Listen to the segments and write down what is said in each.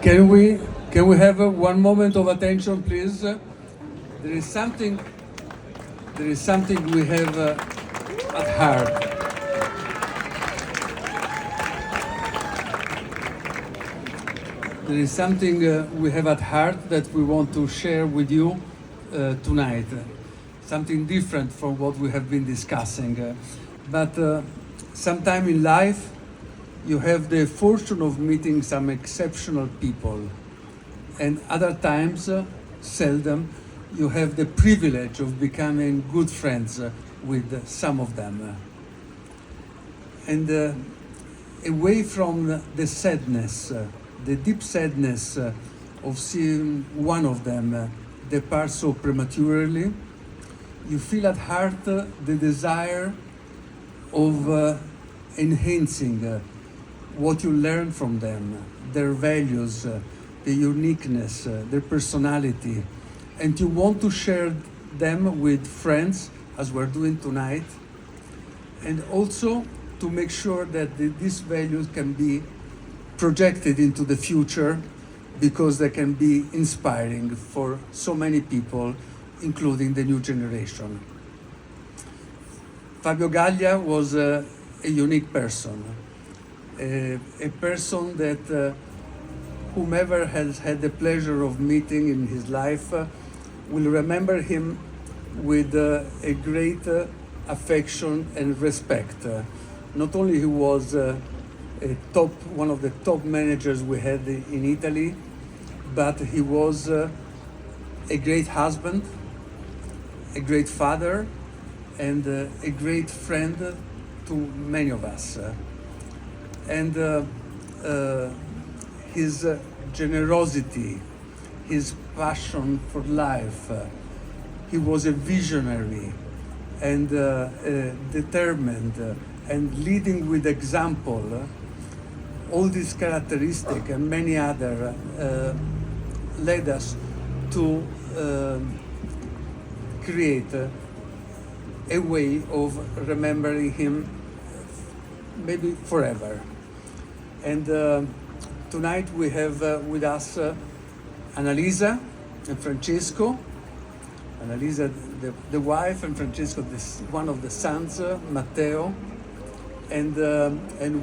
Can we have one moment of attention, please? There is something we have at heart. There is something we have at heart that we want to share with you tonight. Something different from what we have been discussing. But sometime in life, you have the fortune of meeting some exceptional people. And other times, seldom, you have the privilege of becoming good friends with some of them. And away from the sadness, the deep sadness of seeing one of them depart so prematurely, you feel at heart the desire of enhancing what you learn from them, their values, the uniqueness, their personality, and you want to share them with friends, as we're doing tonight, and also to make sure that these values can be projected into the future because they can be inspiring for so many people, including the new generation. Fabio Gallia was a unique person, a person that whomever has had the pleasure of meeting in his life will remember him with a great affection and respect. Not only he was one of the top managers we had in Italy, but he was a great husband, a great father, and a great friend to many of us. And his generosity, his passion for life, he was a visionary and determined and leading with example. All these characteristics and many other led us to create a way of remembering him maybe forever. And tonight we have with us Annalisa and Francesco. Annalisa, the wife, and Francesco, one of the sons, Matteo. And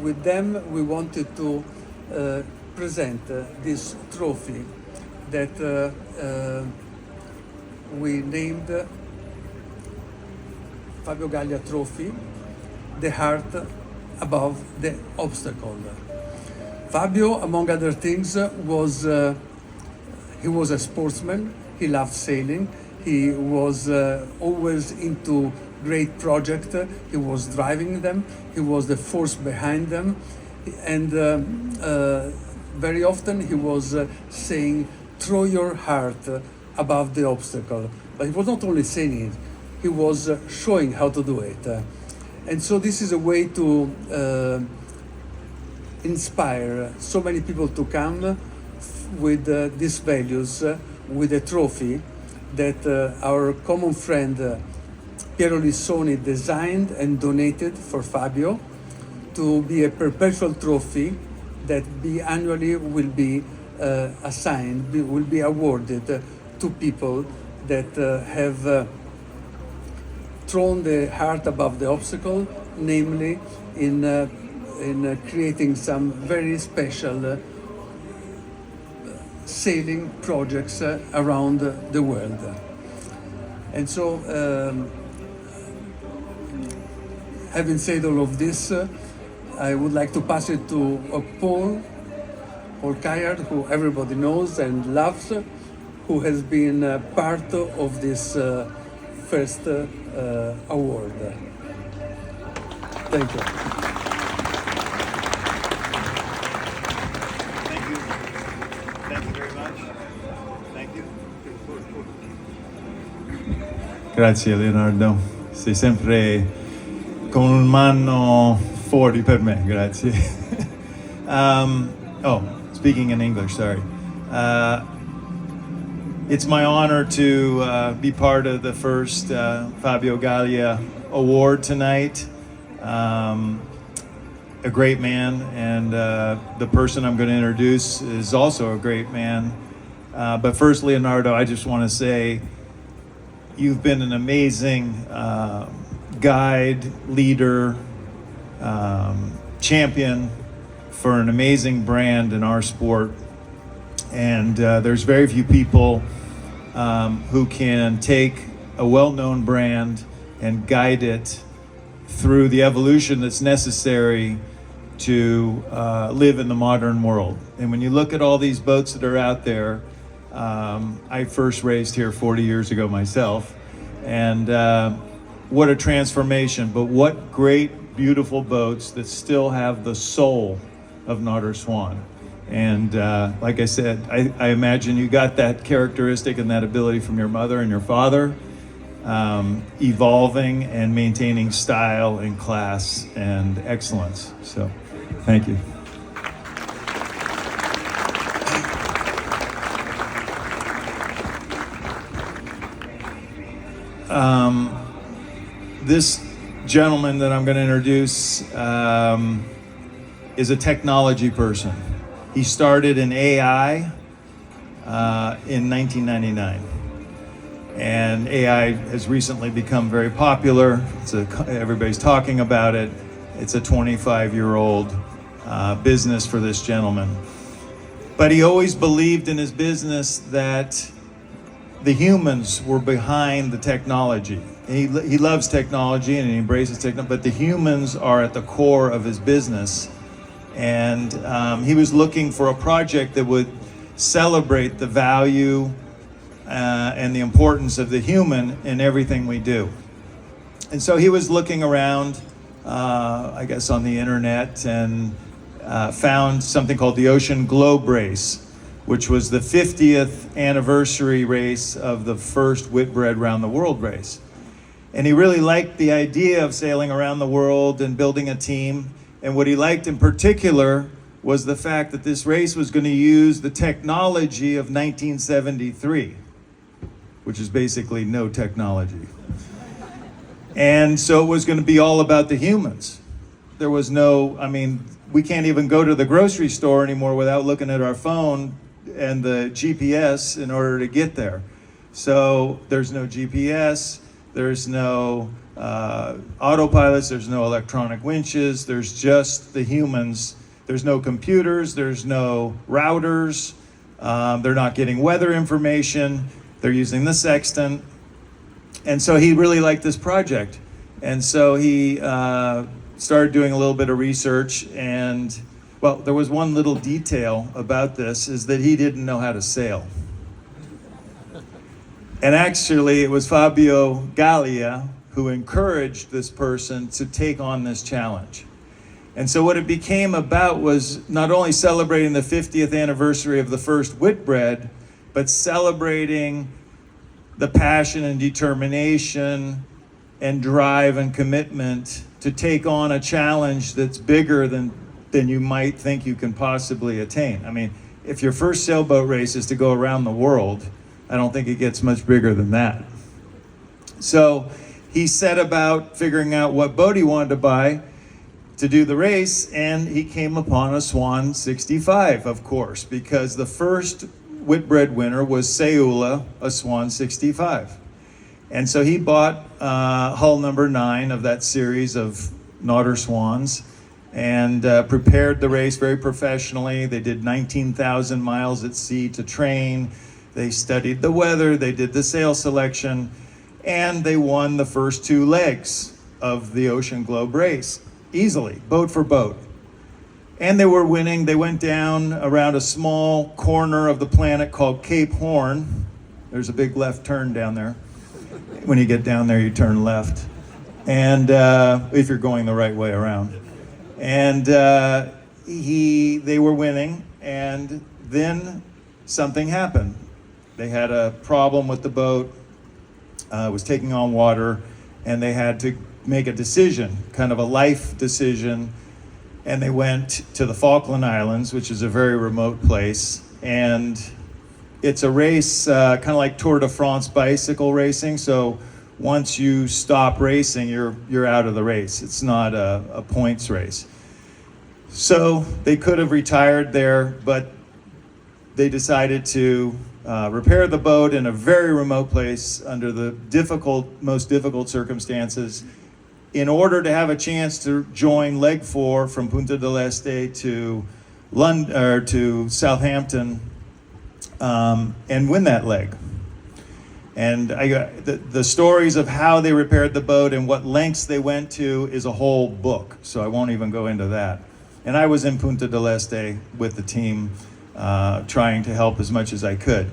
with them we wanted to present this trophy that we named Fabio Gallia Trophy, the heart above the obstacle. Fabio, among other things, was a sportsman. He loved sailing. He was always into great projects. He was driving them. He was the force behind them. And very often he was saying, throw your heart above the obstacle. But he was not only saying it, he was showing how to do it. And so this is a way to inspire so many people to come with these values, with a trophy that our common friend Piero Lissoni designed and donated for Fabio to be a perpetual trophy that annually will be assigned, will be awarded to people that have thrown the heart above the obstacle, namely in creating some very special sailing projects around the world. And so, having said all of this, I would like to pass it to Paul Cayard, who everybody knows and loves, who has been part of this first award. Thank you. Thank you. Thank you very much. Thank you. Grazie Leonardo, sei sempre con un mano fuori per me, grazie. Speaking in English, sorry. It's my honor to be part of the first Fabio Gallia Award tonight. a great man, and the person I'm going to introduce is also a great man. But first, Leonardo, I just want to say you've been an amazing guide, leader, champion for an amazing brand in our sport. And there's very few people who can take a well-known brand and guide it through the evolution that's necessary to live in the modern world. And when you look at all these boats that are out there, I first raced here 40 years ago myself, and what a transformation, but what great, beautiful boats that still have the soul of Nodder Swan. And like I said, I imagine you got that characteristic and that ability from your mother and your father, evolving and maintaining style and class and excellence. So, thank you. This gentleman that I'm going to introduce is a technology person. He started in AI in 1999. And AI has recently become very popular. Everybody's talking about it. It's a 25-year-old business for this gentleman. But he always believed in his business that the humans were behind the technology. He loves technology and he embraces technology, but the humans are at the core of his business. And he was looking for a project that would celebrate the value and the importance of the human in everything we do. And so he was looking around, I guess on the internet, and found something called the Ocean Globe Race, which was the 50th anniversary race of the first Whitbread Round the World race. And he really liked the idea of sailing around the world and building a team. And what he liked in particular was the fact that this race was going to use the technology of 1973, which is basically no technology. And so it was going to be all about the humans. There was no, we can't even go to the grocery store anymore without looking at our phone and the GPS in order to get there. So there's no GPS, there's no autopilots, there's no electronic winches, there's just the humans. There's no computers, there's no routers, they're not getting weather information, they're using the sextant. And so he really liked this project. And so he started doing a little bit of research, and well, there was one little detail about this, is that he didn't know how to sail. And actually, it was Fabio Gallia who encouraged this person to take on this challenge. And so what it became about was not only celebrating the 50th anniversary of the first Whitbread, but celebrating the passion and determination and drive and commitment to take on a challenge that's bigger than you might think you can possibly attain. If your first sailboat race is to go around the world, I don't think it gets much bigger than that. So he set about figuring out what boat he wanted to buy to do the race, and he came upon a Swan 65, of course, because the first Whitbread winner was Seula, a Swan 65. And so he bought hull number 9 of that series of Nodder Swans and prepared the race very professionally. They did 19,000 miles at sea to train. They studied the weather, they did the sail selection, and they won the first 2 legs of the Ocean Globe race, easily, boat for boat. And they were winning. They went down around a small corner of the planet called Cape Horn. There's a big left turn down there. When you get down there, you turn left. And if you're going the right way around. And they were winning, and then something happened. They had a problem with the boat. It was taking on water, and they had to make a decision, kind of a life decision. And they went to the Falkland Islands, which is a very remote place. And it's a race, kind of like Tour de France bicycle racing. So once you stop racing, you're out of the race. It's not a points race. So they could have retired there, but they decided to repair the boat in a very remote place under the most difficult circumstances in order to have a chance to join leg 4 from Punta del Este to London or to Southampton and win that leg. And I got the stories of how they repaired the boat and what lengths they went to is a whole book, so I won't even go into that. And I was in Punta del Este with the team, trying to help as much as I could.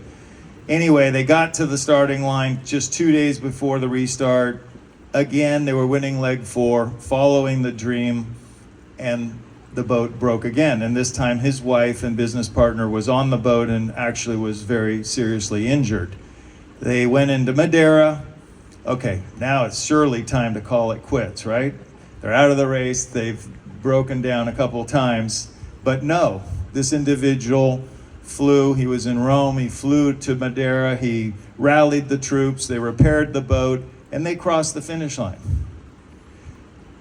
Anyway, they got to the starting line just 2 days before the restart. Again, they were winning leg 4, following the dream, and the boat broke again. And this time his wife and business partner was on the boat and actually was very seriously injured. They went into Madeira. Okay, now it's surely time to call it quits, right? They're out of the race. They've broken down a couple times. But no, this individual flew. He was in Rome. He flew to Madeira. He rallied the troops. They repaired the boat, and they crossed the finish line.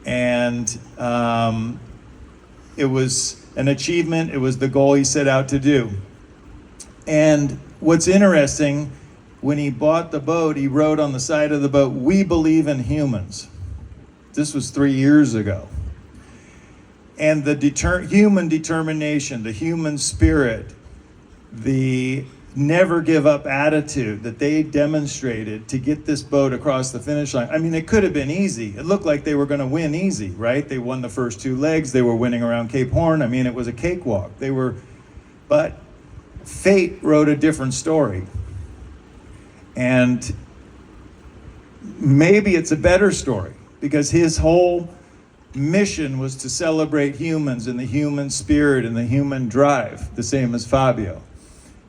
And it was an achievement. It was the goal he set out to do. And what's interesting, when he bought the boat, he wrote on the side of the boat, "We believe in humans." This was 3 years ago. And the human determination, the human spirit, the never give up attitude that they demonstrated to get this boat across the finish line. I mean, it could have been easy. It looked like they were going to win easy, right? They won the first 2 legs. They were winning around Cape Horn. I mean, it was a cakewalk. But fate wrote a different story. And maybe it's a better story because his whole mission was to celebrate humans and the human spirit and the human drive, the same as Fabio.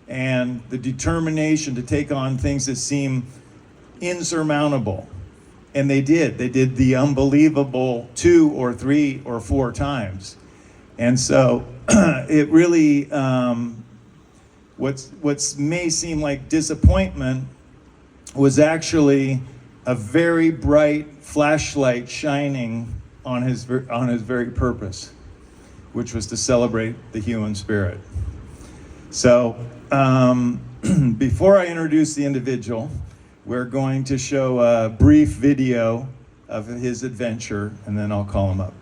And the determination to take on things that seem insurmountable. And they did. They did the unbelievable 2 or 3 or 4 times. And so it really, what's may seem like disappointment was actually a very bright flashlight shining on his very purpose, which was to celebrate the human spirit. So before I introduce the individual, we're going to show a brief video of his adventure, and then I'll call him up.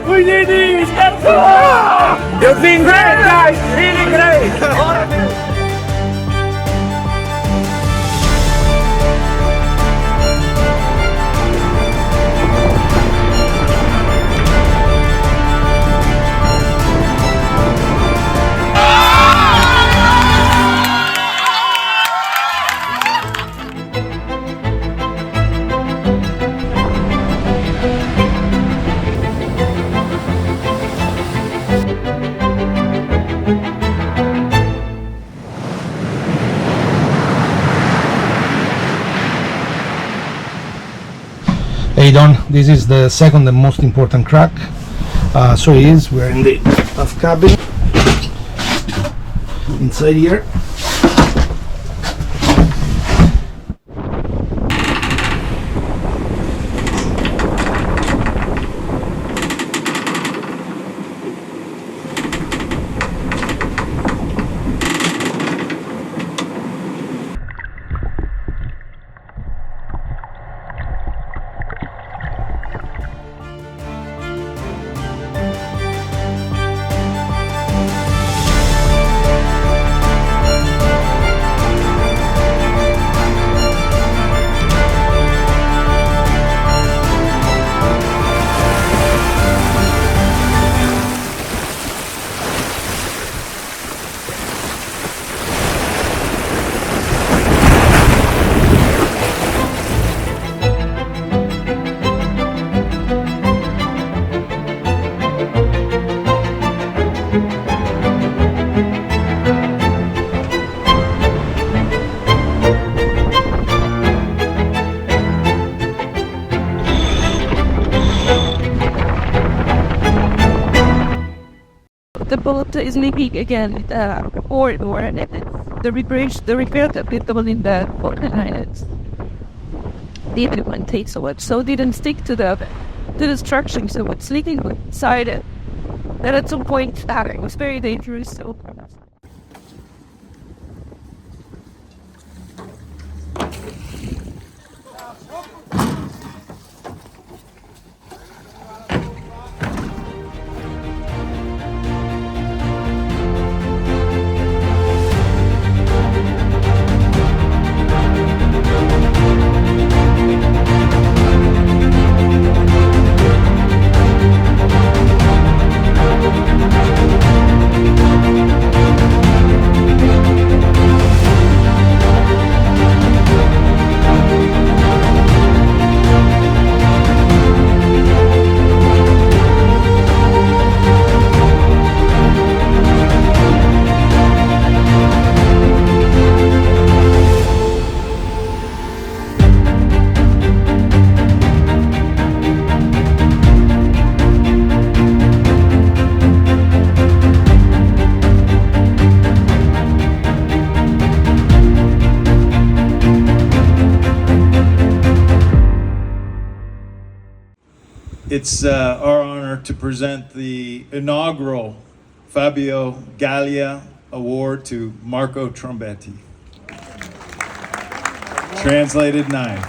We did it! You've been great, guys! Really great! Hey Don, this is the second and most important crack. So it is, we're in the aft cabin, inside here. the boat is leaking again, or the repair that we done in the boat, the equipment takes so much, so it didn't stick to the instructions, so it's leaking inside it. Then at some point, it was very dangerous. So. It's our honor to present the inaugural Fabio Gallia Award to Marco Trombetti. Translated 9.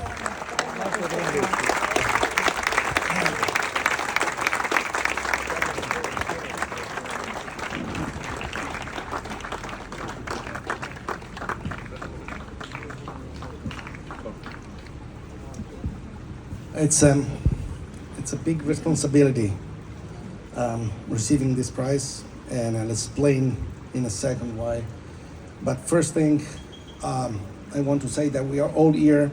It's a big responsibility receiving this prize, and I'll explain in a second why. But first thing, I want to say that we are all here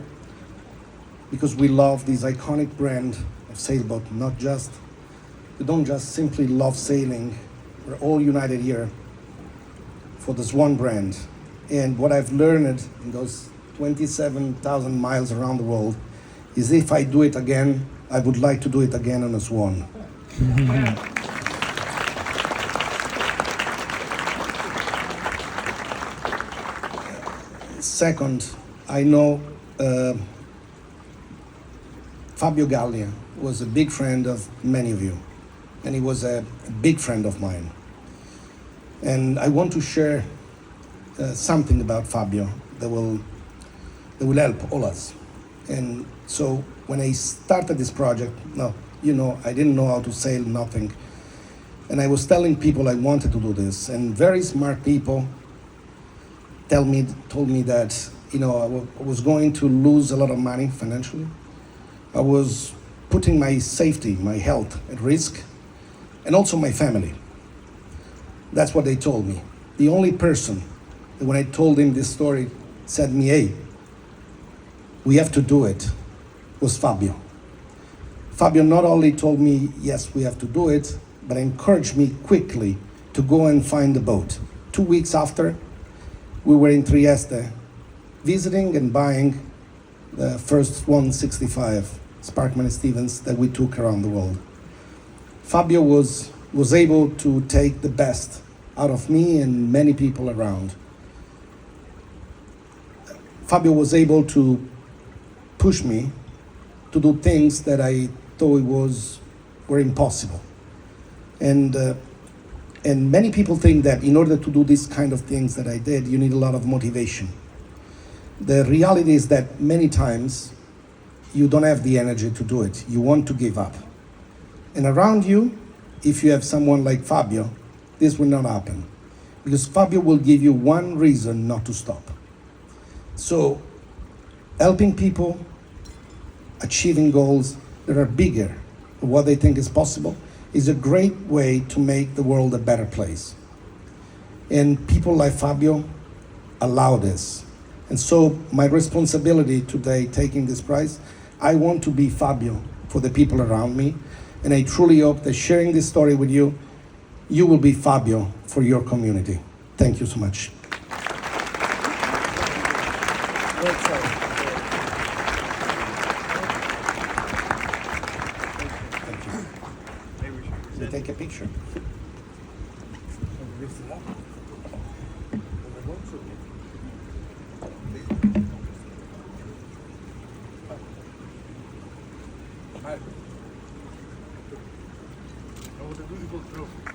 because we love this iconic brand of sailboat. We don't just simply love sailing. We're all united here for this one brand. And what I've learned in those 27,000 miles around the world is if I do it again, I would like to do it again on a swan. Second, I know Fabio Gallia was a big friend of many of you, and he was a big friend of mine. And I want to share something about Fabio that will help all us. And so when I started this project, I didn't know how to sail, nothing. And I was telling people I wanted to do this, and very smart people told me that I was going to lose a lot of money financially. I was putting my safety, my health at risk, and also my family. That's what they told me. The only person that when I told him this story said me, "Hey, we have to do it," was Fabio. Fabio not only told me, yes, we have to do it, but encouraged me quickly to go and find the boat. 2 weeks after, we were in Trieste, visiting and buying the first 165 Sparkman Stevens that we took around the world. Fabio was able to take the best out of me and many people around. Fabio was able to push me to do things that I thought were impossible. And many people think that in order to do these kind of things that I did, you need a lot of motivation. The reality is that many times you don't have the energy to do it. You want to give up. And around you, if you have someone like Fabio, this will not happen. Because Fabio will give you one reason not to stop. So, helping people, achieving goals that are bigger than what they think is possible is a great way to make the world a better place. And people like Fabio allow this. And so my responsibility today, taking this prize, I want to be Fabio for the people around me. And I truly hope that sharing this story with you, you will be Fabio for your community. Thank you so much. Take a picture. Marco. What a beautiful trophy.